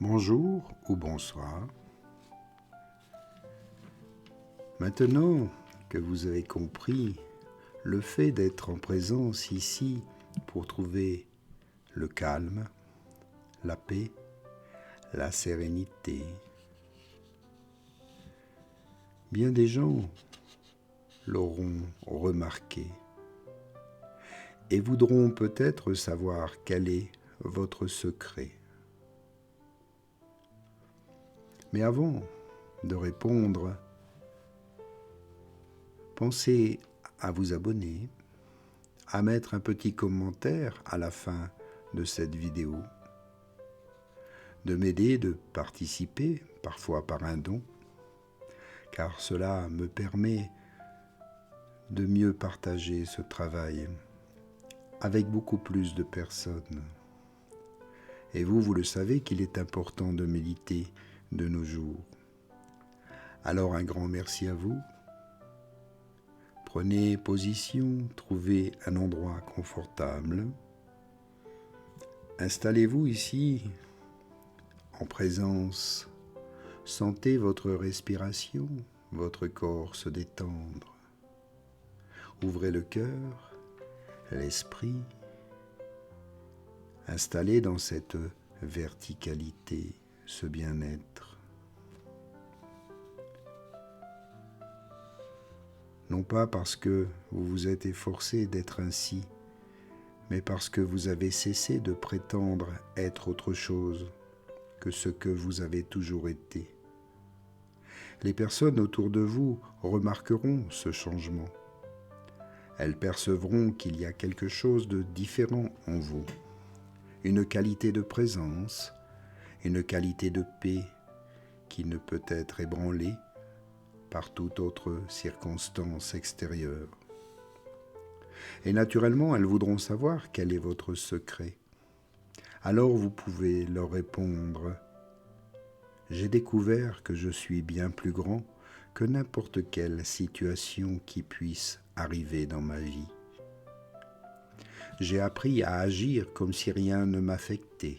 Bonjour ou bonsoir. Maintenant que vous avez compris le fait d'être en présence ici pour trouver le calme, la paix, la sérénité, bien des gens l'auront remarqué et voudront peut-être savoir quel est votre secret. Mais avant de répondre, pensez à vous abonner, à mettre un petit commentaire à la fin de cette vidéo, de m'aider, de participer, parfois par un don, car cela me permet de mieux partager ce travail avec beaucoup plus de personnes. Et vous le savez qu'il est important de méditer de nos jours. Alors un grand merci à vous. Prenez position, trouvez un endroit confortable. Installez-vous ici en présence. Sentez votre respiration, votre corps se détendre. Ouvrez le cœur, l'esprit. Installez dans cette verticalité, ce bien-être. Non pas parce que vous vous êtes efforcé d'être ainsi, mais parce que vous avez cessé de prétendre être autre chose que ce que vous avez toujours été. Les personnes autour de vous remarqueront ce changement. Elles percevront qu'il y a quelque chose de différent en vous, une qualité de présence, une qualité de paix qui ne peut être ébranlée par toute autre circonstance extérieure. Et naturellement, elles voudront savoir quel est votre secret. Alors vous pouvez leur répondre « J'ai découvert que je suis bien plus grand que n'importe quelle situation qui puisse arriver dans ma vie. J'ai appris à agir comme si rien ne m'affectait.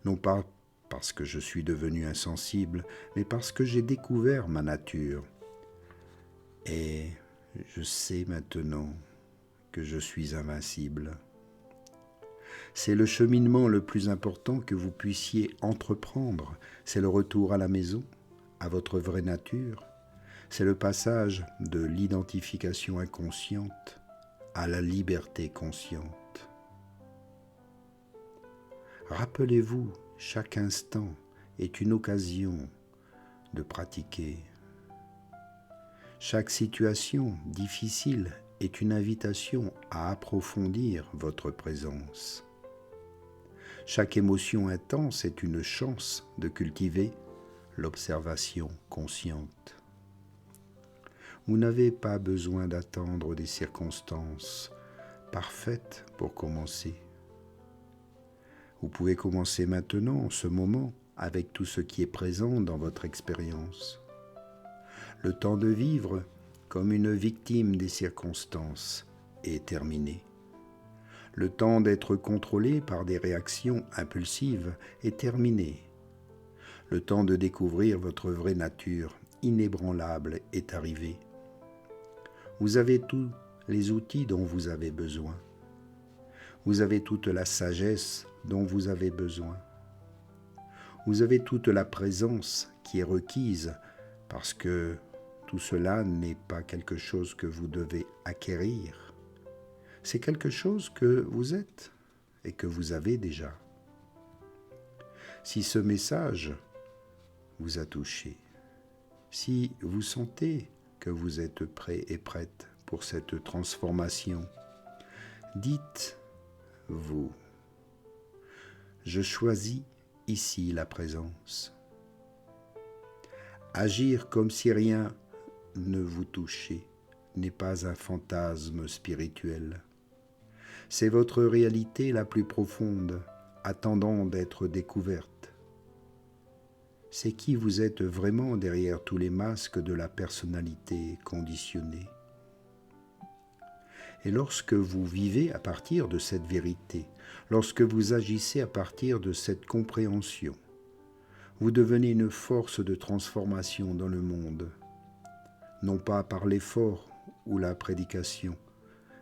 Non pas parce que je suis devenu insensible, mais parce que j'ai découvert ma nature. Et je sais maintenant que je suis invincible. C'est le cheminement le plus important que vous puissiez entreprendre. C'est le retour à la maison, à votre vraie nature. C'est le passage de l'identification inconsciente à la liberté consciente. Rappelez-vous, chaque instant est une occasion de pratiquer. Chaque situation difficile est une invitation à approfondir votre présence. Chaque émotion intense est une chance de cultiver l'observation consciente. Vous n'avez pas besoin d'attendre des circonstances parfaites pour commencer. Vous pouvez commencer maintenant, en ce moment, avec tout ce qui est présent dans votre expérience. Le temps de vivre comme une victime des circonstances est terminé. Le temps d'être contrôlé par des réactions impulsives est terminé. Le temps de découvrir votre vraie nature inébranlable est arrivé. Vous avez tous les outils dont vous avez besoin. Vous avez toute la sagesse dont vous avez besoin. Vous avez toute la présence qui est requise parce que tout cela n'est pas quelque chose que vous devez acquérir. C'est quelque chose que vous êtes et que vous avez déjà. Si ce message vous a touché, si vous sentez que vous êtes prêt et prête pour cette transformation, dites-vous, je choisis ici la présence. Agir comme si rien ne vous touchait n'est pas un fantasme spirituel. C'est votre réalité la plus profonde, attendant d'être découverte. C'est qui vous êtes vraiment derrière tous les masques de la personnalité conditionnée. Et lorsque vous vivez à partir de cette vérité, lorsque vous agissez à partir de cette compréhension, Vous devenez une force de transformation dans le monde, non pas par l'effort ou la prédication,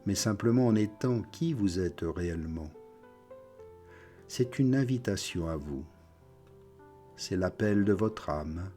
mais simplement en étant qui vous êtes réellement. C'est une invitation à vous. C'est l'appel de votre âme.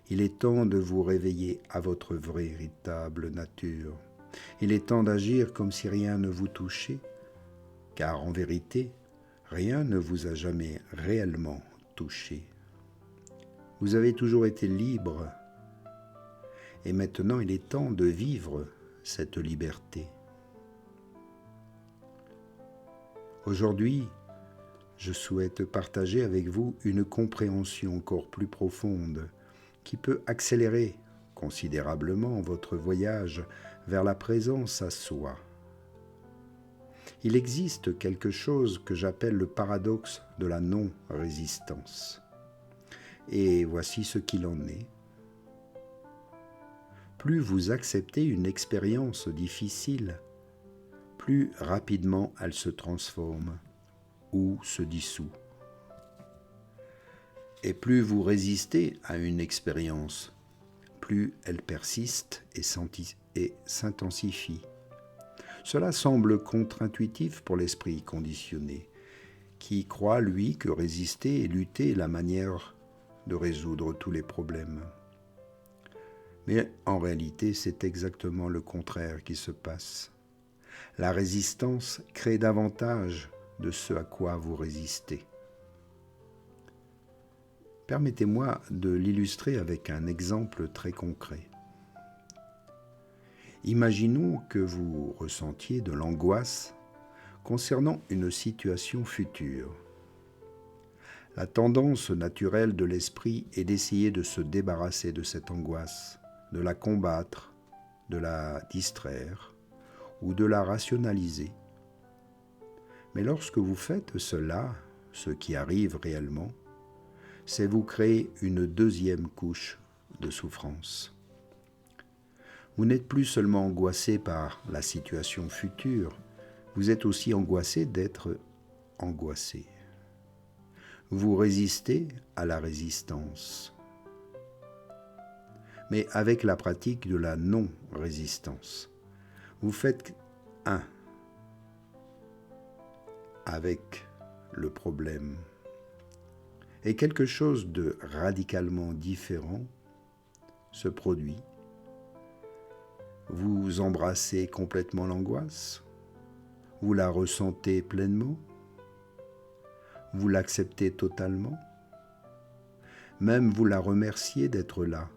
Il est temps de vous réveiller à votre véritable nature. Il est temps d'agir comme si rien ne vous touchait, car en vérité, rien ne vous a jamais réellement touché. Vous avez toujours été libre, et maintenant il est temps de vivre cette liberté. Aujourd'hui, je souhaite partager avec vous une compréhension encore plus profonde qui peut accélérer considérablement votre voyage vers la présence à soi. Il existe quelque chose que j'appelle le paradoxe de la non-résistance. Et voici ce qu'il en est. Plus vous acceptez une expérience difficile, plus rapidement elle se transforme ou se dissout. Et plus vous résistez à une expérience, plus elle persiste et s'intensifie. Cela semble contre-intuitif pour l'esprit conditionné, qui croit, lui, que résister et lutter est la manière de résoudre tous les problèmes. Mais en réalité, c'est exactement le contraire qui se passe. La résistance crée davantage de ce à quoi vous résistez. Permettez-moi de l'illustrer avec un exemple très concret. Imaginons que vous ressentiez de l'angoisse concernant une situation future. La tendance naturelle de l'esprit est d'essayer de se débarrasser de cette angoisse, de la combattre, de la distraire ou de la rationaliser. Mais lorsque vous faites cela, ce qui arrive réellement, c'est vous créer une deuxième couche de souffrance. Vous n'êtes plus seulement angoissé par la situation future, vous êtes aussi angoissé d'être angoissé. Vous résistez à la résistance. Mais avec la pratique de la non-résistance, vous faites un avec le problème. Et quelque chose de radicalement différent se produit. Vous embrassez complètement l'angoisse, vous la ressentez pleinement, vous l'acceptez totalement, même vous la remerciez d'être là,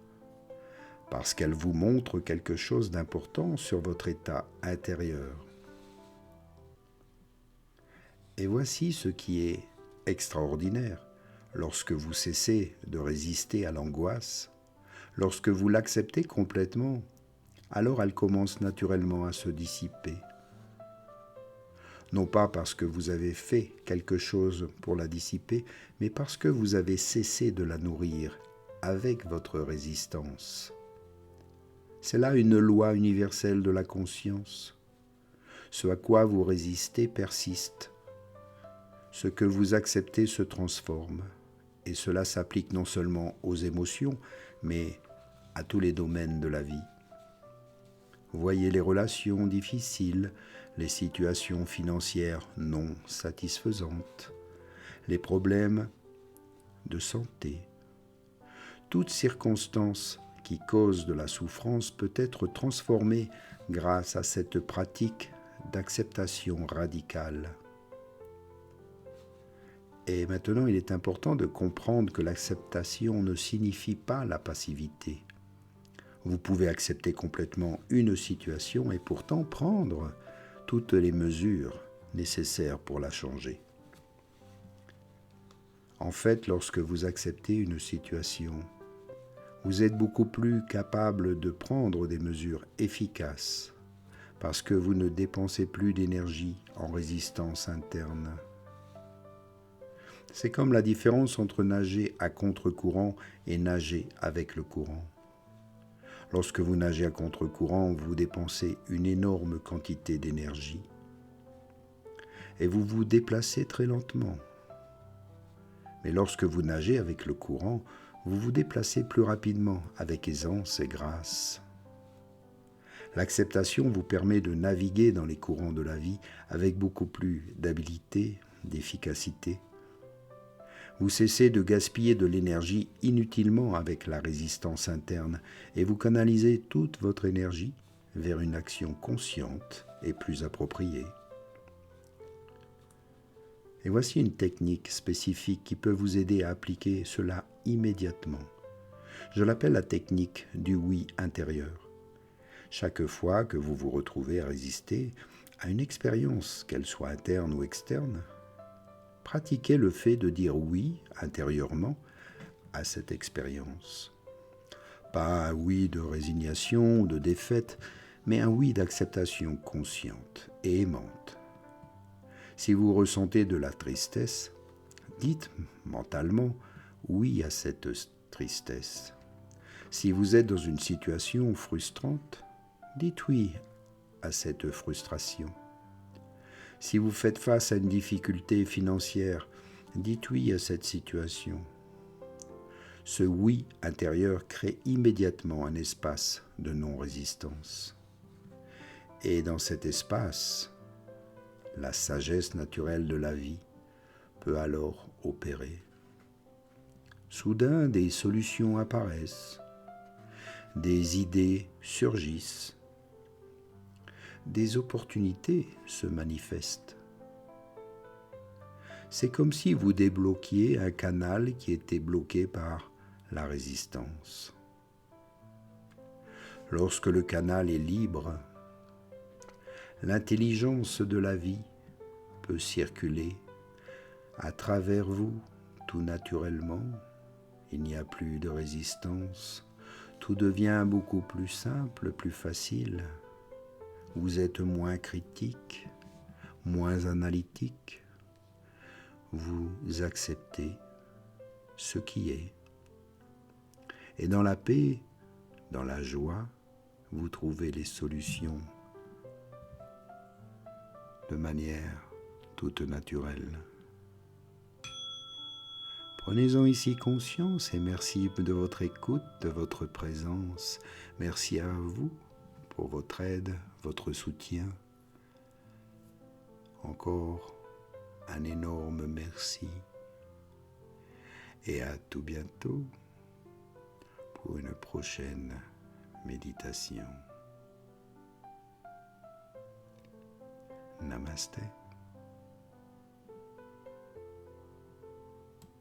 parce qu'elle vous montre quelque chose d'important sur votre état intérieur. Et voici ce qui est extraordinaire. Lorsque vous cessez de résister à l'angoisse, lorsque vous l'acceptez complètement, alors elle commence naturellement à se dissiper. Non pas parce que vous avez fait quelque chose pour la dissiper, mais parce que vous avez cessé de la nourrir avec votre résistance. C'est là une loi universelle de la conscience. Ce à quoi vous résistez persiste. Ce que vous acceptez se transforme. Et cela s'applique non seulement aux émotions, mais à tous les domaines de la vie. Voyez les relations difficiles, les situations financières non satisfaisantes, les problèmes de santé. Toute circonstance qui cause de la souffrance peut être transformée grâce à cette pratique d'acceptation radicale. Et maintenant, il est important de comprendre que l'acceptation ne signifie pas la passivité. Vous pouvez accepter complètement une situation et pourtant prendre toutes les mesures nécessaires pour la changer. En fait, lorsque vous acceptez une situation, vous êtes beaucoup plus capable de prendre des mesures efficaces parce que vous ne dépensez plus d'énergie en résistance interne. C'est comme la différence entre nager à contre-courant et nager avec le courant. Lorsque vous nagez à contre-courant, vous dépensez une énorme quantité d'énergie et vous vous déplacez très lentement. Mais lorsque vous nagez avec le courant, vous vous déplacez plus rapidement, avec aisance et grâce. L'acceptation vous permet de naviguer dans les courants de la vie avec beaucoup plus d'habileté, d'efficacité. Vous cessez de gaspiller de l'énergie inutilement avec la résistance interne et vous canalisez toute votre énergie vers une action consciente et plus appropriée. Et voici une technique spécifique qui peut vous aider à appliquer cela immédiatement. Je l'appelle la technique du oui intérieur. Chaque fois que vous vous retrouvez à résister à une expérience, qu'elle soit interne ou externe, pratiquez le fait de dire oui intérieurement à cette expérience. Pas un oui de résignation ou de défaite, mais un oui d'acceptation consciente et aimante. Si vous ressentez de la tristesse, dites mentalement oui à cette tristesse. Si vous êtes dans une situation frustrante, dites oui à cette frustration. Si vous faites face à une difficulté financière, dites oui à cette situation. Ce oui intérieur crée immédiatement un espace de non-résistance. Et dans cet espace, la sagesse naturelle de la vie peut alors opérer. Soudain, des solutions apparaissent, des idées surgissent, des opportunités se manifestent. C'est comme si vous débloquiez un canal qui était bloqué par la résistance. Lorsque le canal est libre, l'intelligence de la vie peut circuler à travers vous tout naturellement. Il n'y a plus de résistance. Tout devient beaucoup plus simple, plus facile. Vous êtes moins critique, moins analytique. Vous acceptez ce qui est. Et dans la paix, dans la joie, vous trouvez les solutions de manière toute naturelle. Prenez-en ici conscience et merci de votre écoute, de votre présence. Merci à vous pour votre aide, votre soutien. Encore un énorme merci. Et à tout bientôt pour une prochaine méditation. Namasté.